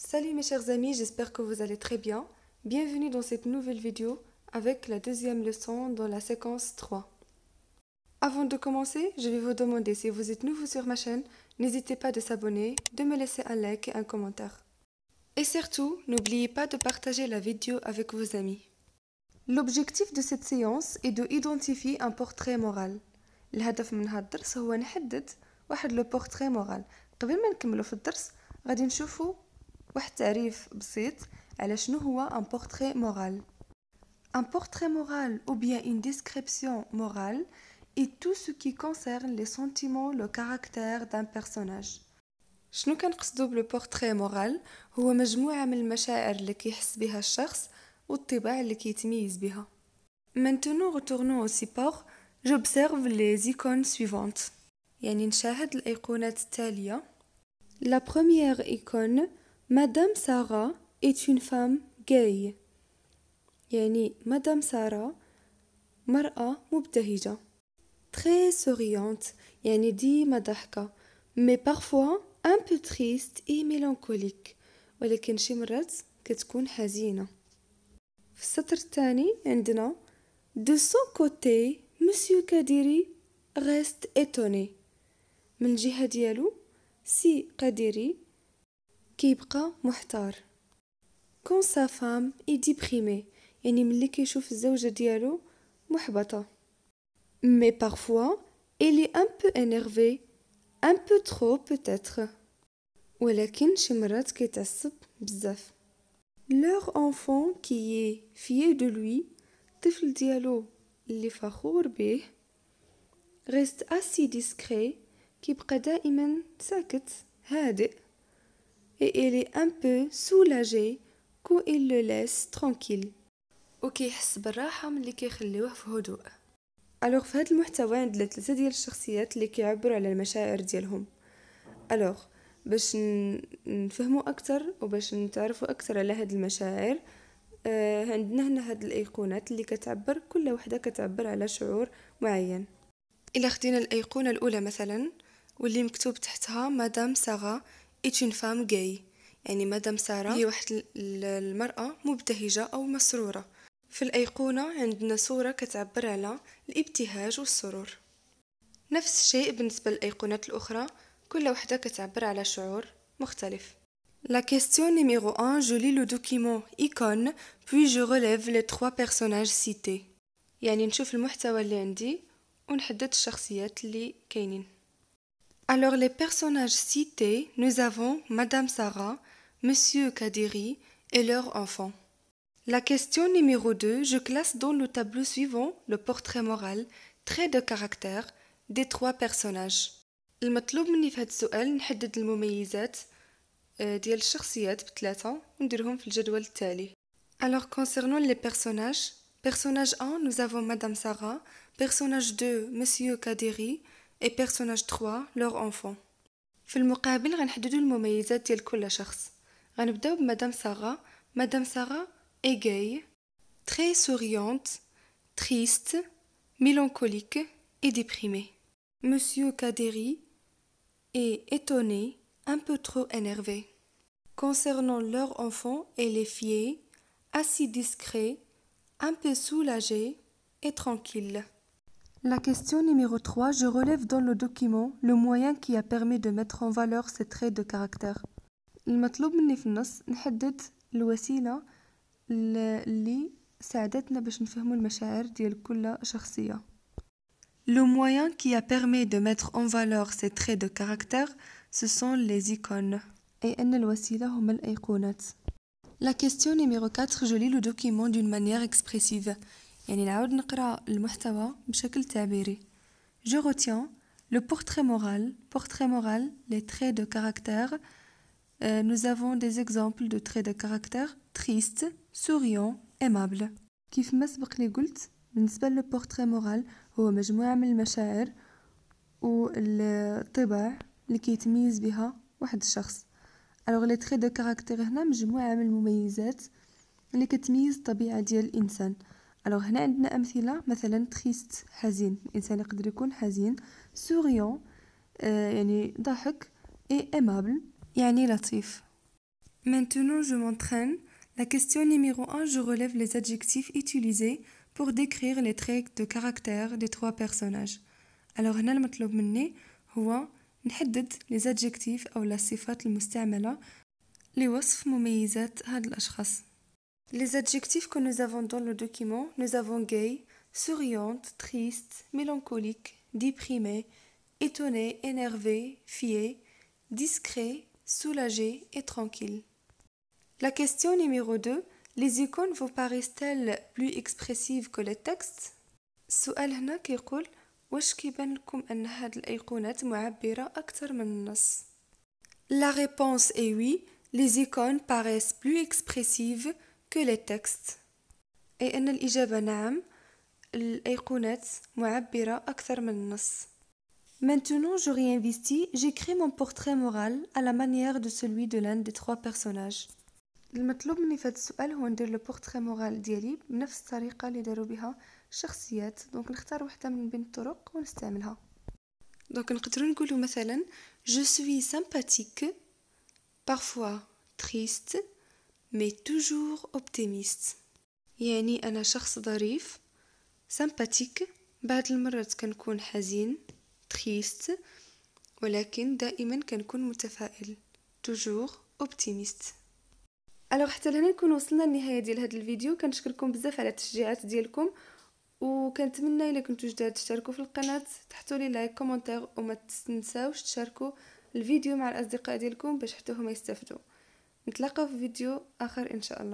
Salut mes chers amis, j'espère que vous allez très bien. Bienvenue dans cette nouvelle vidéo avec la deuxième leçon dans la séquence 3. Avant de commencer, je vais vous demander si vous êtes nouveau sur ma chaîne, n'hésitez pas de s'abonner, de me laisser un like et un commentaire. Et surtout, n'oubliez pas de partager la vidéo avec vos amis. L'objectif de cette séance est de identifier un portrait moral. الهدف من هذا الدرس هو نحدد واحد لو بورتري مورال. قبل ما نكملوا في الدرس غادي نشوفوا واحد تعريف بسيط على شنو هو un portrait moral. Un portrait moral ou bien une description morale est tout ce qui concerne les sentiments, le caractère d'un personnage. شنو كنقصدو بالبورتري مورال؟ هو مجموعة من المشاعر اللي كيحس بها الشخص والطباع اللي كيتميز بها. Maintenant retournons au support. J'observe les icônes suivantes. يعني نشاهد الأيقونات التالية. La première icône, Madame Sarah est une femme gay. يعني Madame Sarah مرأة مبتهجة. Très souriante, يعني ديما ضحكة. Mais parfois un peu triste et mélancolique. ولكن شي مرات كتكون حزينة. في السطر الثاني عندنا De son côté, Monsieur Kadiri reste étonné. من الجهة ديالو سي قديري كيبقى محتار. Quand sa femme est déprimée, يعني ملي كيشوف الزوجة ديالو محبطة. Mais parfois, elle est un peu énervée, un peu trop peut-être. ولكن شي مرات كيتعصب بزاف. Leur enfant qui est fier de lui, الطفل ديالو اللي فخور به reste assez discret, كيبقى دائما ساكت هادئ. Et elle est un peu soulagée quand il le laisse tranquille. وكيحس بالراحة ملي كيخليوه في هدوء. Alors في هذا المحتوى عندنا 3 ديال الشخصيات اللي كيعبروا على المشاعر ديالهم. Alors باش نفهموا أكثر وباش نتعرفوا أكثر على هذه المشاعر عندنا هنا هاد الأيقونات اللي كتعبر كل وحدة كتعبر على شعور معين. إلا خدينا الأيقونة الأولى مثلا واللي مكتوب تحتها مدام سارة est une femme gay، يعني مدام سارة هي واحد المرأة مبتهجة أو مسرورة. في الأيقونة عندنا صورة كتعبر على الابتهاج والسرور. نفس الشيء بالنسبة للأيقونات الأخرى، كل وحدة كتعبر على شعور مختلف. La question numéro 1, je lis le document icône, puis je relève les 3 personnages cités. يعني نشوف المحتوى اللي عندي ونحدد الشخصيات اللي كاينين. Alors les personnages cités, nous avons Madame Sarah, Monsieur Kadiri et leurs enfants. La question numéro 2, je classe dans le tableau suivant le portrait moral, trait de caractère des 3 personnages. المطلوب مني في هذا السؤال نحدد المميزات ديال الشخصيات بثلاثة ونديرهم في الجدول التالي. Alors concernant les personnages, personnage 1 nous avons Madame Sarah, personnage 2 Monsieur Kadiri et personnage 3 leur enfant. في المقابل غنحددوا المميزات ديال كل شخص. غنبداو بمدام سارة. Madame Sarah est gay, très souriante, triste, mélancolique et déprimée. Monsieur Kadiri est étonné, un peu trop énervé. Concernant leur enfant, elle est fière, assez discret, un peu soulagé et tranquille. La question numéro 3, je relève dans le document le moyen qui a permis de mettre en valeur ces traits de caractère. المطلوب مني في النص نحدد الوسيلة اللي ساعدتنا باش نفهموا المشاعر ديال كل شخصية. Le moyen qui a permis de mettre en valeur ces traits de caractère, ce sont les icônes. أي أن الوسيلة هما الأيقونات. La question numéro 4, je lis le document d'une manière expressive. يعني نعاود نقرأ المحتوى بشكل تعبيري. Je retiens le portrait moral, les traits de caractère. Nous avons des exemples de traits de caractère triste, souriant, aimable. كيف ما سبق لي قلت بالنسبة للبورتري مورال هو مجموعة من المشاعر والطباع اللي كيتميز بها واحد الشخص. Alors les traits de caractère هنا مجموعة من المميزات اللي كتميز الطبيعة ديال الإنسان. Alors هنا عندنا أمثلة مثلا triste حزين، الإنسان يقدر يكون حزين. souriant يعني ضحك. et aimable يعني لطيف. Maintenant, je m'entraîne. La question numéro 1, je relève les adjectifs utilisés pour décrire les traits de caractère des trois personnages. Alors هنا المطلوب مني هو نحدد les adjectifs أو الصفات المستعملة لوصف مميزات هاد الأشخاص. Les adjectifs que nous avons dans le document, nous avons gay, souriante, triste, mélancolique, déprimé, étonné, énervé, fier, discret, soulagé et tranquille. La question numéro 2, les icônes vous paraissent-elles plus expressives que les textes؟ السؤال هنا كيقول واش كيبان لكم أن هاد الأيقونات معبرة أكثر من النص؟ La réponse est oui, les icônes paraissent plus expressives que les textes. أي أن الإجابة نعم، الأيقونات معبرة أكثر من النص. Maintenant, je réinvestis, j'écris mon portrait moral à la manière de celui de l'un des trois personnages. المطلوب مني في هذا السؤال هو ندير لو بورتري مورال ديالي بنفس الطريقه اللي داروا بها الشخصيات. دونك نختار واحده من بين الطرق ونستعملها. دونك نقدروا نقولوا مثلا je suis sympathique, parfois triste, mais toujours optimiste. يعني انا شخص ظريف sympathique، بعض المرات كنكون حزين triste، ولكن دائما كنكون متفائل toujours optimiste. الوغ حتى لهنا نكون وصلنا للنهايه ديال هذا الفيديو. كنشكركم بزاف على التشجيعات ديالكم، وكنتمنى الا كنتو جداد تشتركوا في القناه، تحطوا لي لايك كومونتير، وما تنساوش تشاركوا الفيديو مع الاصدقاء ديالكم باش حتى هما يستافدوا. نتلاقاو في فيديو اخر ان شاء الله.